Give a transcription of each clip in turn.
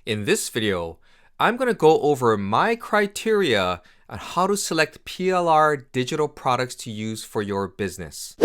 In this video, I'm going to go over my criteria on how to select PLR digital products to use for your business.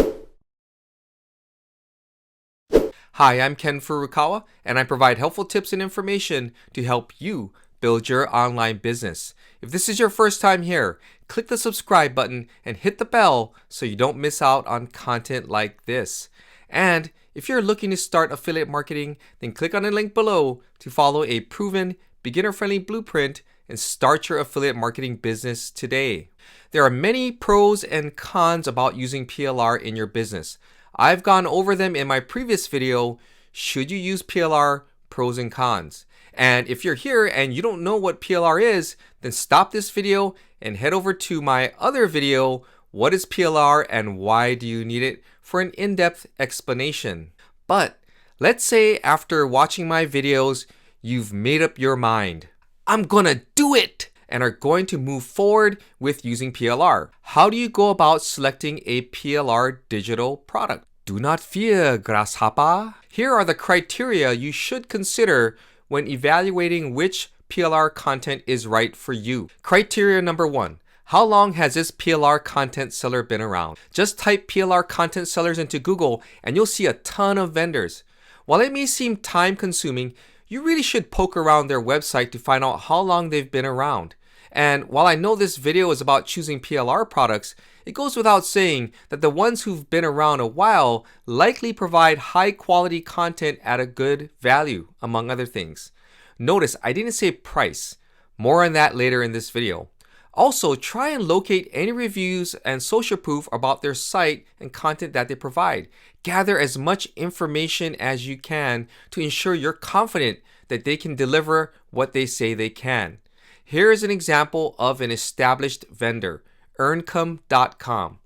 Hi, I'm Ken Furukawa, and I provide helpful tips and information to help you build your online business. If this is your first time here, click the subscribe button and hit the bell so you don't miss out on content like this. And if you're looking to start affiliate marketing, then click on the link below to follow a proven, beginner-friendly blueprint and start your affiliate marketing business today. There are many pros and cons about using PLR in your business. I've gone over them in my previous video, Should You Use PLR? Pros and Cons. And if you're here and you don't know what PLR is, then stop this video and head over to my other video, What is PLR and Why Do You Need It? For an in-depth explanation. But let's say after watching my videos, you've made up your mind. I'm gonna do it! And are going to move forward with using PLR. How do you go about selecting a PLR digital product? Do not fear, grasshopper. Here are the criteria you should consider when evaluating which PLR content is right for you. Criteria number 1. How long has this PLR content seller been around? Just type PLR content sellers into Google and you'll see a ton of vendors. While it may seem time consuming, you really should poke around their website to find out how long they've been around. And while I know this video is about choosing PLR products, it goes without saying that the ones who've been around a while likely provide high quality content at a good value, among other things. Notice I didn't say price. More on that later in this video. Also, try and locate any reviews and social proof about their site and content that they provide. Gather as much information as you can to ensure you're confident that they can deliver what they say they can. Here is an example of an established vendor, Earncome.com.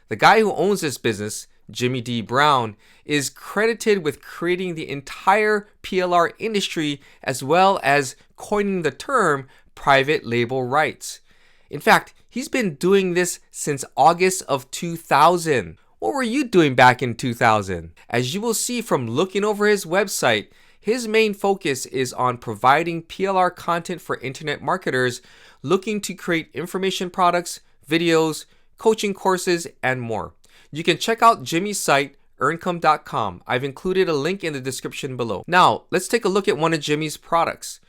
The guy who owns this business, Jimmy D. Brown, is credited with creating the entire PLR industry as well as coining the term private label rights. In fact, he's been doing this since August of 2000. What were you doing back in 2000? As you will see from looking over his website, his main focus is on providing PLR content for internet marketers looking to create information products, videos, coaching courses, and more. You can check out Jimmy's site, Earncome.com. I've included a link in the description below. Now, let's take a look at one of Jimmy's products.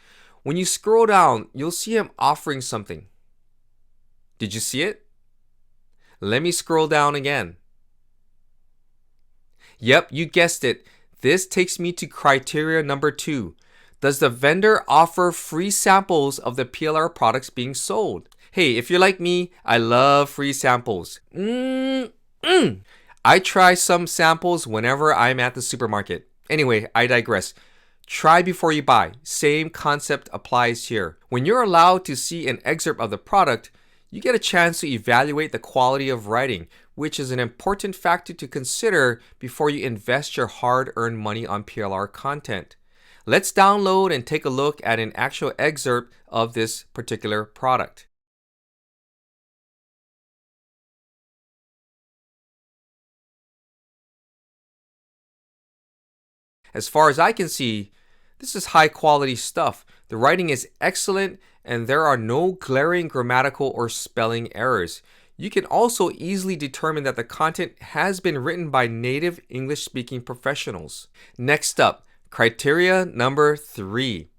When you scroll down, you'll see him offering something. Did you see it? Let me scroll down again. Yep, you guessed it. This takes me to criteria number 2. Does the vendor offer free samples of the PLR products being sold? Hey, if you're like me, I love free samples. I try some samples whenever I'm at the supermarket. Anyway, I digress. Try before you buy. Same concept applies here. When you're allowed to see an excerpt of the product, you get a chance to evaluate the quality of writing, which is an important factor to consider before you invest your hard-earned money on PLR content. Let's download and take a look at an actual excerpt of this particular product. As far as I can see, this is high quality stuff. The writing is excellent and there are no glaring grammatical or spelling errors. You can also easily determine that the content has been written by native English-speaking professionals. Next up, criteria number 3.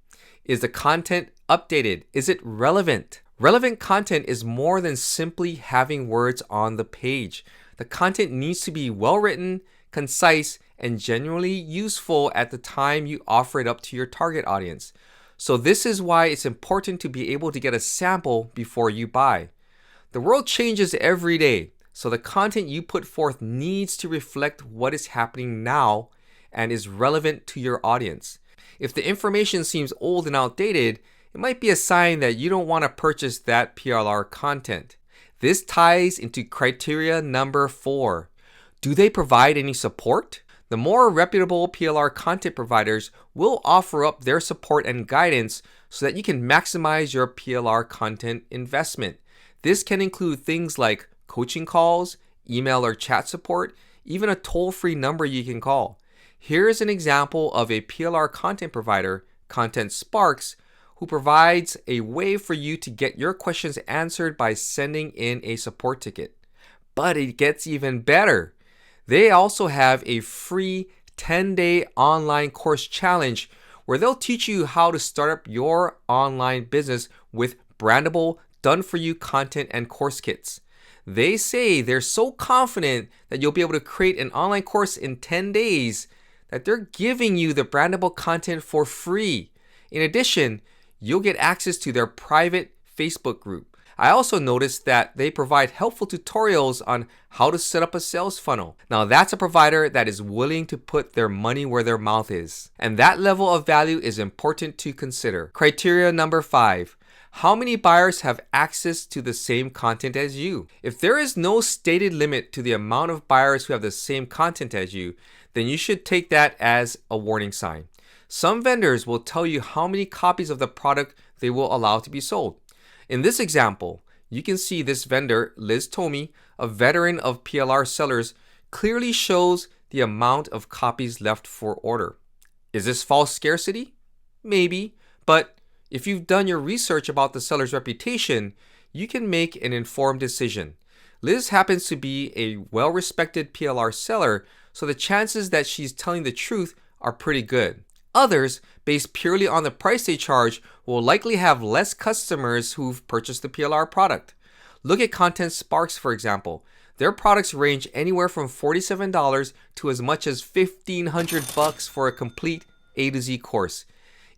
Is the content updated? Is it relevant? Relevant content is more than simply having words on the page. The content needs to be well written, concise, and genuinely useful at the time you offer it up to your target audience. So this is why it's important to be able to get a sample before you buy. The world changes every day, so the content you put forth needs to reflect what is happening now and is relevant to your audience. If the information seems old and outdated, it might be a sign that you don't want to purchase that PLR content. This ties into criteria number 4. Do they provide any support? The more reputable PLR content providers will offer up their support and guidance so that you can maximize your PLR content investment. This can include things like coaching calls, email or chat support, even a toll-free number you can call. Here's an example of a PLR content provider, Content Sparks, who provides a way for you to get your questions answered by sending in a support ticket. But it gets even better. They also have a free 10-day online course challenge where they'll teach you how to start up your online business with brandable, done-for-you content and course kits. They say they're so confident that you'll be able to create an online course in 10 days that they're giving you the brandable content for free. In addition, you'll get access to their private Facebook group. I also noticed that they provide helpful tutorials on how to set up a sales funnel. Now that's a provider that is willing to put their money where their mouth is. And that level of value is important to consider. Criteria number 5. How many buyers have access to the same content as you? If there is no stated limit to the amount of buyers who have the same content as you, then you should take that as a warning sign. Some vendors will tell you how many copies of the product they will allow to be sold. In this example, you can see this vendor, Liz Tomey, a veteran of PLR sellers, clearly shows the amount of copies left for order. Is this false scarcity? Maybe, but if you've done your research about the seller's reputation, you can make an informed decision. Liz happens to be a well-respected PLR seller, so the chances that she's telling the truth are pretty good. Others, based purely on the price they charge, will likely have less customers who've purchased the PLR product. Look at Content Sparks, for example. Their products range anywhere from $47 to as much as $1,500 for a complete A to Z course.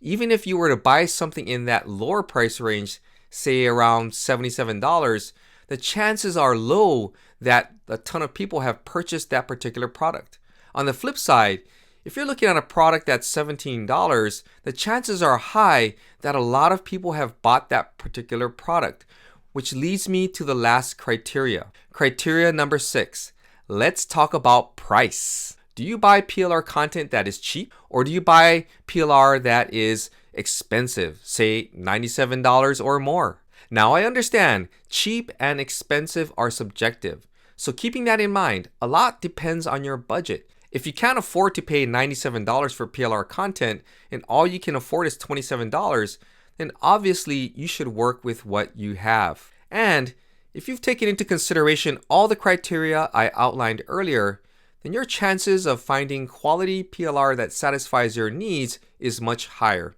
Even if you were to buy something in that lower price range, say around $77, the chances are low that a ton of people have purchased that particular product. On the flip side, if you're looking at a product that's $17, the chances are high that a lot of people have bought that particular product, which leads me to the last criteria. Criteria number 6. Let's talk about price. Do you buy PLR content that is cheap, or do you buy PLR that is expensive, say $97 or more? Now I understand cheap and expensive are subjective. So keeping that in mind, a lot depends on your budget. If you can't afford to pay $97 for PLR content and all you can afford is $27, then obviously you should work with what you have. And if you've taken into consideration all the criteria I outlined earlier, then your chances of finding quality PLR that satisfies your needs is much higher.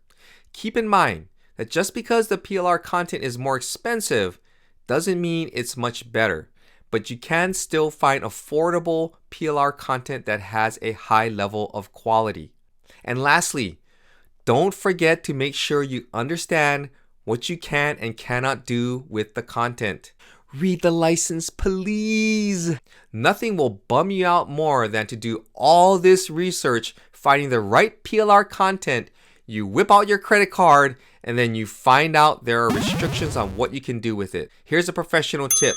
Keep in mind that just because the PLR content is more expensive doesn't mean it's much better, but you can still find affordable PLR content that has a high level of quality. And lastly, don't forget to make sure you understand what you can and cannot do with the content. Read the license, please. Nothing will bum you out more than to do all this research, finding the right PLR content. You whip out your credit card, and then you find out there are restrictions on what you can do with it. Here's a professional tip.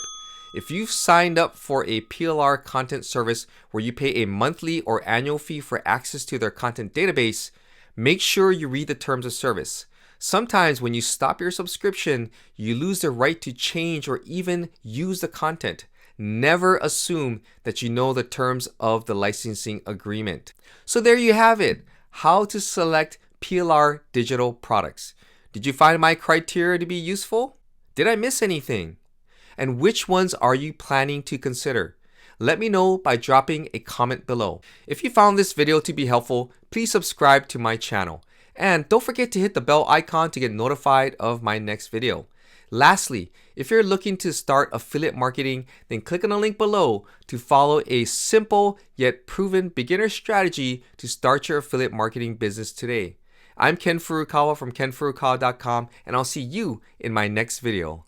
If you've signed up for a PLR content service where you pay a monthly or annual fee for access to their content database, make sure you read the terms of service. Sometimes when you stop your subscription, you lose the right to change or even use the content. Never assume that you know the terms of the licensing agreement. So there you have it, how to select PLR digital products. Did you find my criteria to be useful? Did I miss anything? And which ones are you planning to consider? Let me know by dropping a comment below. If you found this video to be helpful, please subscribe to my channel. And don't forget to hit the bell icon to get notified of my next video. Lastly, if you're looking to start affiliate marketing, then click on the link below to follow a simple yet proven beginner strategy to start your affiliate marketing business today. I'm Ken Furukawa from kenfurukawa.com, and I'll see you in my next video.